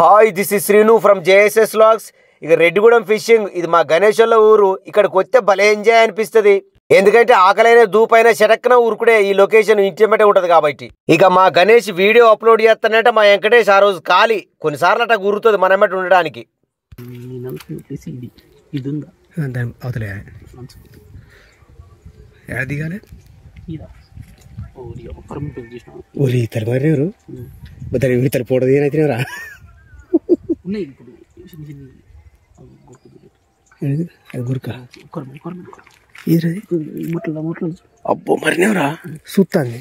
Hi this is Srinu from JSS vlogs. ఇక Reddigudem fishing ఇది మా గణేశోళ్ళ ఊరు. ఇక్కడికి వస్తే భలే ఎంజాయ్ అనిపిస్తుంది. ఎందుకంటే ఆకలైన దూపైన షటక్కున ఊరుకుడే ఈ లొకేషన్ ఇంటిమేటే ఉంటుంది కాబట్టి. ఇక మా గణేష్ వీడియో అప్లోడ్ చేస్తానంటే మా వెంకటేష్ ఆ రోజు ఖాళీ. కొన్నిసార్లు అట్లా గుర్తుంది మనమేట ఉండడానికి. పోవడం ఏనైతేరా గురక అబ్బో మరినేవరా చూస్తాను.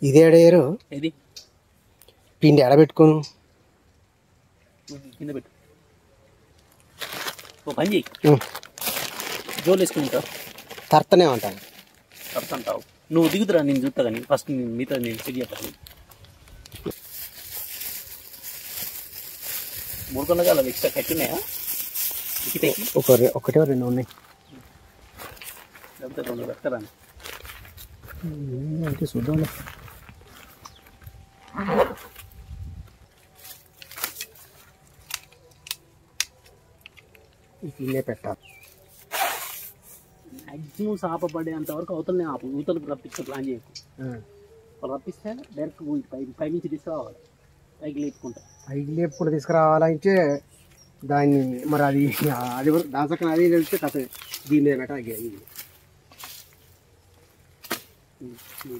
ఇది ఏడయ్యారు పిండి ఎడబెట్టుకోను కింద పెట్టు. ఓ పని చెయ్యి, జోలు వేసుకుంటా తర్తనే ఉంటాను. తడుతుంటావు నువ్వు దిగుతురా, నేను చూస్తా కానీ ఫస్ట్ మీతో నేను చెక్ చెప్పాలి. మూడు కొనగా అలా ఎక్స్ట్రా కట్టి ఉన్నాయా? ఒకటే రెండు ఉన్నాయి. లేకపోతే రెండు పెట్టరా అంటే చూద్దాం. ఇల్లే పెట్టాలి. మ్యాక్సిమం చేప పడేంత వరకు అవతలనే ఆపు, ఊతలకు రప్పించే ప్లాన్ చేయకు. రప్పిస్తే డైరెక్ట్ పై నుంచి తీసుకురావాలి. పైకి లేపుకుంటా పైకి లేపుకుంటూ తీసుకురావాలంటే దాన్ని మరి అది అది దాని చక్కన అది తెలిస్తే కథ దీని మీద పెట్టాలి.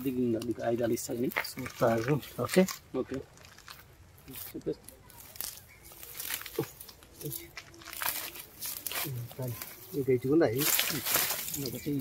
దిగిందా నీకు ఆయుధాలు ఇస్తాను చూస్తారు. ఓకే ఓకే చెప్పేసి ఇంకా ఇచ్చుకుందా ఒకటి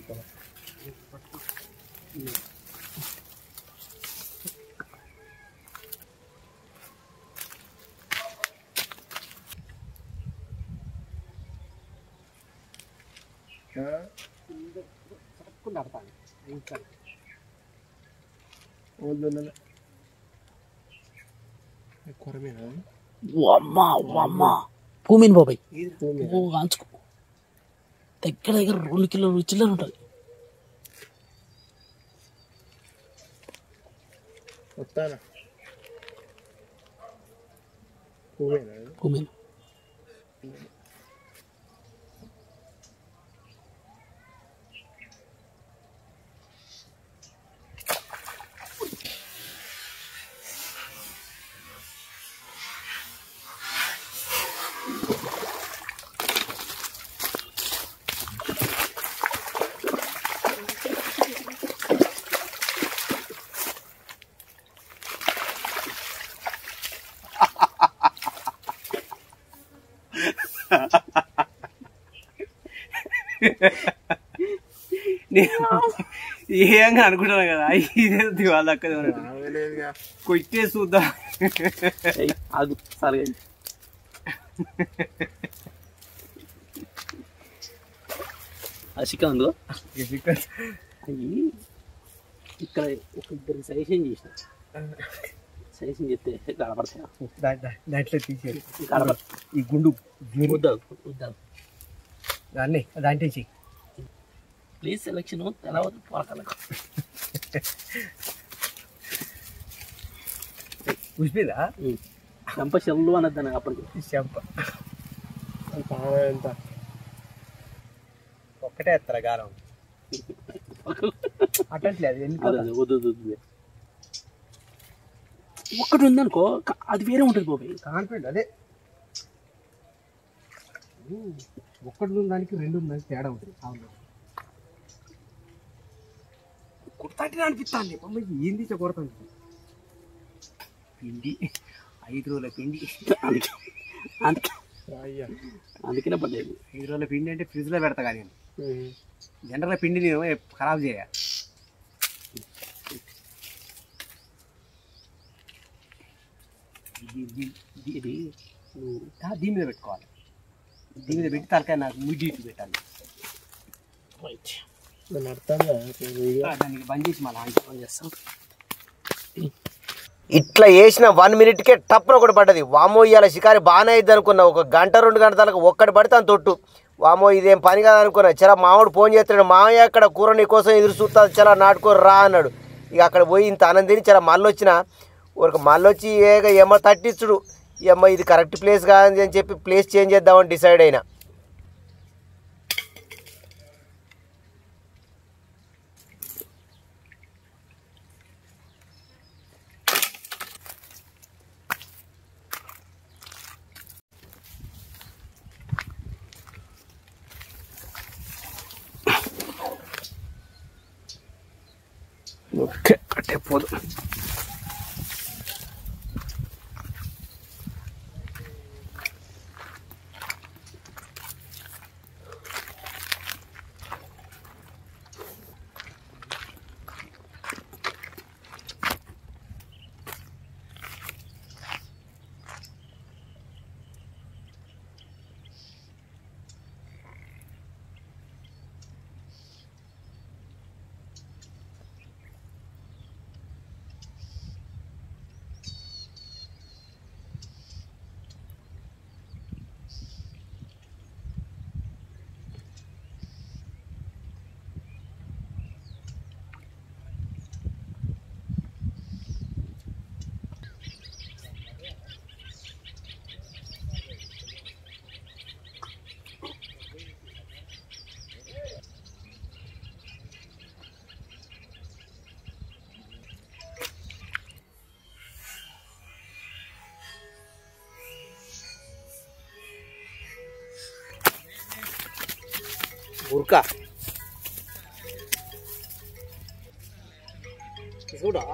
భూమిని బాబాయ్ కాంచుకో. దగ్గర 2 కిలోలు చిల్లర ఉంటుంది. భూమిని ఏంగా అనుకుంటున్నా కదా. ఇదే వాళ్ళ అక్కడ కొట్టే చూద్దాం. అది సరే చికెన్ అందులో అవి ఇక్కడ ఒక ఇద్దరికి సజెషన్ చేసిన. సజెషన్ చెప్తే కనపడతాయా? దాంట్లో తీసేది కనపడతా. ఈ గుండు వద్దా దాన్ని దాంట్లో చెయ్యి. ప్లేస్ సెలక్షన్ తెలవదు పోరకాల ఉసిపోయిందా చెంప చెల్లు అన్నది అప్పటికి. చెంప ఎంత ఒక్కటే ఎత్తరా గారం అట్టట్లేదు. వద్దు ఒక్కటి ఉందనుకో అది వేరే ఉంటుంది బాబాయ్. కాన్ఫిడెంట్ అదే ఒక్కటి దానికి 2 దానికి తేడా ఉంటుంది. కుర్తాంటి అనిపిస్తాను మమ్మల్ని ఏం తీసా కొడతాను. పిండి 5 రోజుల పిండి అందుకనే పడ్డది. 5 రోజుల పిండి అంటే ఫ్రిడ్జ్లో పెడతా కానీ జనరల్గా పిండి నేను ఖరాబ్ చేయ. దీని మీద పెట్టుకోవాలి. దీని మీద పెట్టి తలకాయ నాకు ముడి పెట్టాలి. దానికి బంద్ చేసి మళ్ళీ ఆన్ చేస్తాం. ఇట్లా వేసిన 1 మినిట్కే టప్పున ఒకటి పడ్డది. వామో ఇవాళ షికారి బాగానే అయింది అనుకున్నా. 1 గంట 2 గంటలకు ఒక్కటి పడితే అని తొట్టు వామో ఇదేం పని కాదనుకున్నా. చాలా మామూడు ఫోన్ చేస్తాడు, మామయ్య అక్కడ కూర నీ కోసం ఎదురు చూస్తా, చాలా నాటుకోరు రా అన్నాడు. ఇక అక్కడ పోయి ఇంత ఆనందం తిని చాలా మళ్ళీ వచ్చిన ఒక మళ్ళీ వచ్చి ఏమో తట్టించుడు. ఏమో ఇది కరెక్ట్ ప్లేస్ కాదని అని చెప్పి ప్లేస్ చేంజ్ చేద్దామని డిసైడ్ అయినా. ఓకే అట్టే పోదు. ఉరక చూడా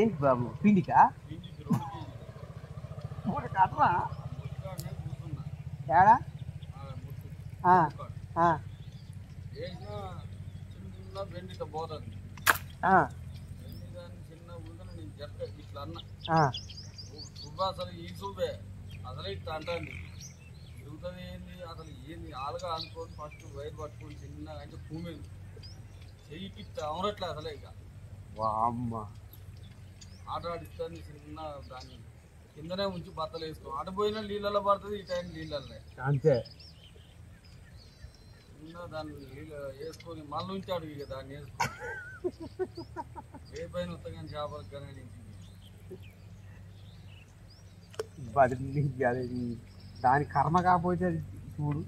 ఏంటి బాబు పిండికా కట్టరా ఏడా అసలు ఈ చూపే అసలు ఇట్లా అంటుంది తిరుగుతుంది ఏంది అసలు ఏంది ఆలుగా అనుకోని ఫస్ట్ వైర్ పట్టుకొని చిన్నగా అంటే భూమి చెయ్యికి అవరట్లే అసలే ఇక అమ్మ ఆట ఆడిస్తాను చిన్న దాన్ని కిందనే ఉంచి బత్తలు వేసుకో ఆట పోయినా నీళ్ళలో పడుతుంది ఈ టైం నీళ్ళల్లో అంతే చిన్న దాన్ని నీళ్ళు వేసుకొని మళ్ళీ ఉంచాడు ఇక దాన్ని వేసుకొని ఏ పైన వస్తా కానీ చేపలకు కానీ దాని కర్మ కాకపోతే చూడు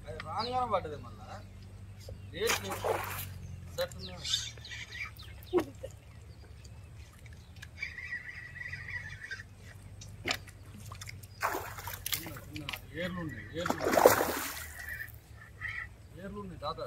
అది రాగానే పడ్డది మళ్ళా రేట్లు ఏర్లు ఉన్నాయి తాత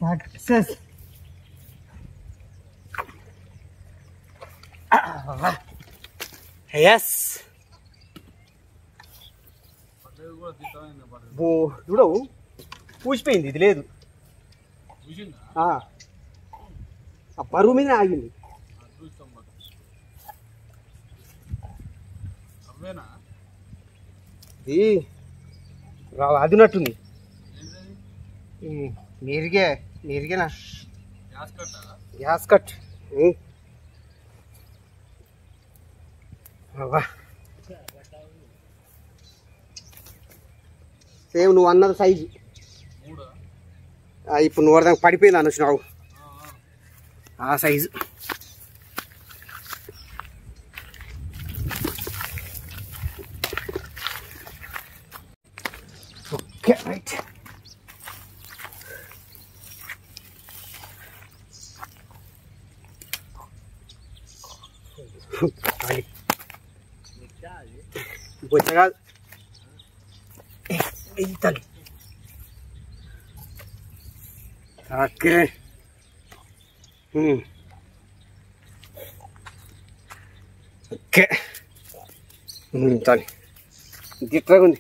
సక్సెస్ ఎస్ చూడవు పూసిపోయింది ఇది లేదు ఆ పరువు మీద ఆగింది ఇది అదినట్టుంది నీరిగేనా గ్యాస్ కట్టా గ్యాస్ కట్ సేమ్ నువ్వు అన్నది సైజు ఇప్పుడు నువ్వు వరదాకా పడిపోయింది అనుకున్నావు ఆ సైజు ఓకే రైట్ బొచ్చ కాదు ఇంతలు ఓకే ఓకే చాలు ఇట్లా ఉంది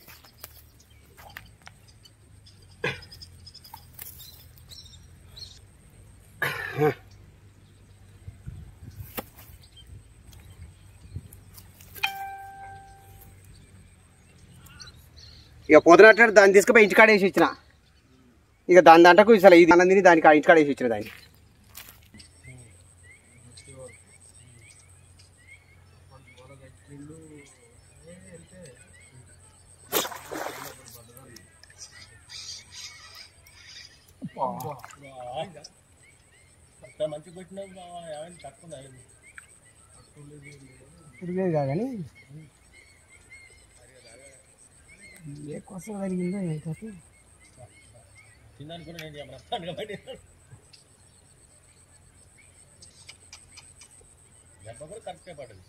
ఇక పొద్దునట్టు దాన్ని తీసుకుపోయి ఇంటికాడ వేసి ఇచ్చిన ఇక దాని దాంట్లకు అసలు ఇది అన్నం తిని దానికి ఇంటికాడ వేసి ఇచ్చిన దాన్ని మంచిగా పెట్టినా తక్కువ ఇప్పుడు లేదు కానీ ఏ కోసం జరిగిందో ఏంటంటే తిన్నాను కూడా నేను చెప్పను దెబ్బ కూడా కరెక్టే పడదు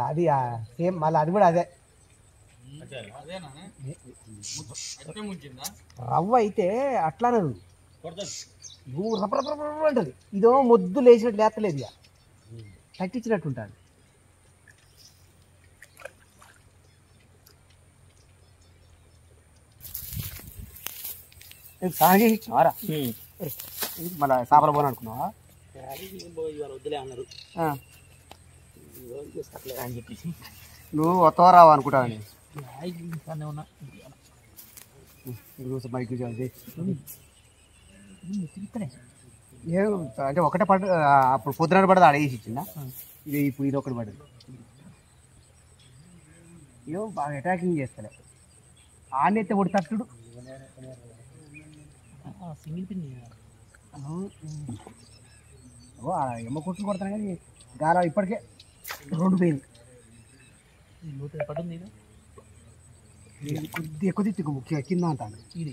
అది సేమ్ మళ్ళీ అది కూడా అదే రవ్వ అయితే అట్లానే నువ్వు రప్ప అంటది ఇదో మొద్దు లేచినట్టు లేస్తలేదు ఇక తట్టించినట్టు ఉంటుంది సాగే ఇచ్చినారా మళ్ళీ చేపల పోను అనుకున్నావా వద్దులే అన్నారు అని చెప్పేసి నువ్వు వస్తావా రావా అనుకుంటావని ఉన్నా మైక్ ఏం అంటే ఒకటే పడ్డ అప్పుడు పొద్దున పడదు అడగేసి ఇచ్చిందా ఇది ఇప్పుడు ఇది ఒకటి పడదు ఏమో బాగా అటాకింగ్ చేస్తలే ఆడైతే ఒకటి తట్టుడు సింగిల్ పిన్ ఎమ్మ కొట్టులు కొడతాను కానీ గాలి ఇప్పటికే 2 పోయింది పడుతుంది కొద్ది ఎక్కువ తిక్కు ముఖ్య కింద అంటాను ఇది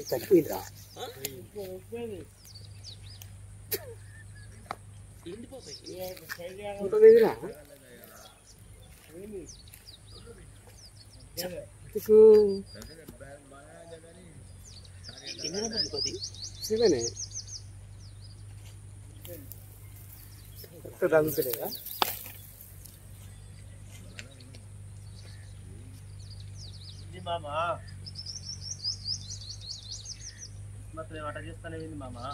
చనిపోయిందిరా శివనే తగ్గుతలేదా మామా మొత్తం ఆట చేస్తానే ఏంది మామా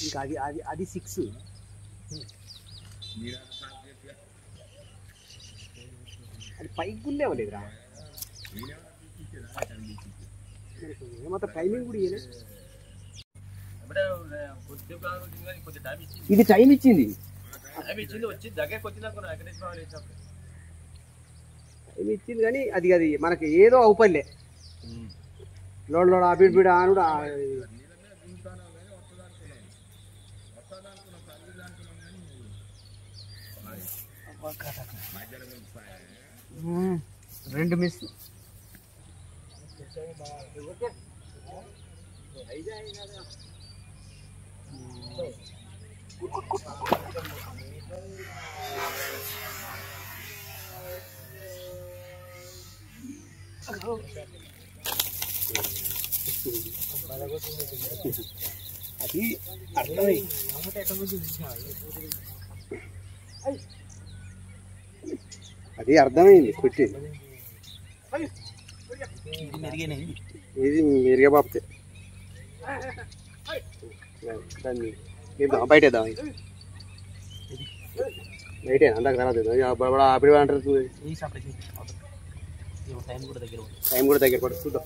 ఇంకా అది అది అది 6 అది పైకి గుల్లేవలేదురా ఏమంత టైమింగ్ కూడా ఇయ్యలే ఇది టైం ఇచ్చింది వచ్చి దగ్గరకు వచ్చినాక టైం ఇచ్చింది కానీ అది అది మనకి ఏదో అవుపల్లే లోడ్ లోడ్ ఆ బీడ్ ఆనుడు రెండు మిస్ అది అర్థమై అది అర్థమైంది కొట్టి ఇది మెరుగైనది. ఇది మీరుగా బాపుతే దాన్ని బయటేద్దాం బయటే అందాక తర్వాత అప్పుడు అంటారు ఈ సపరేట్ టైం కూడా దగ్గర ఉంది. టైం కూడా దగ్గర పడు చూద్దాం.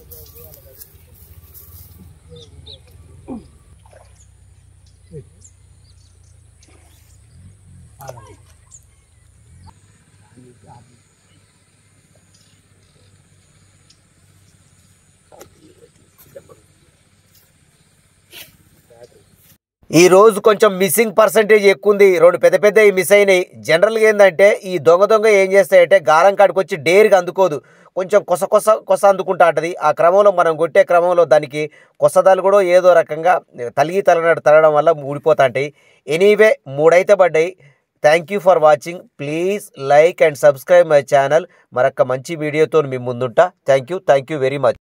ఈ రోజు కొంచెం మిస్సింగ్ పర్సంటేజ్ ఎక్కువ ఉంది. 2 పెద్ద పెద్ద మిస్ అయినాయి. జనరల్గా ఏంటంటే ఈ దొంగ ఏం చేస్తాయంటే గాలం కాడికి వచ్చి డేర్గా అందుకోదు, కొంచెం కొస అందుకుంటా ఉంటుంది. ఆ క్రమంలో మనం కొట్టే క్రమంలో దానికి కొసదాలు కూడా ఏదో రకంగా తలనట్టు తరగడం వల్ల ఊడిపోతా ఉంటాయి. ఎనీవే 3 అయితే పడ్డాయి. Thank you for watching. Please like and subscribe my channel. మరొక మంచి వీడియోతో మీ ముందుంటా. Thank you very much.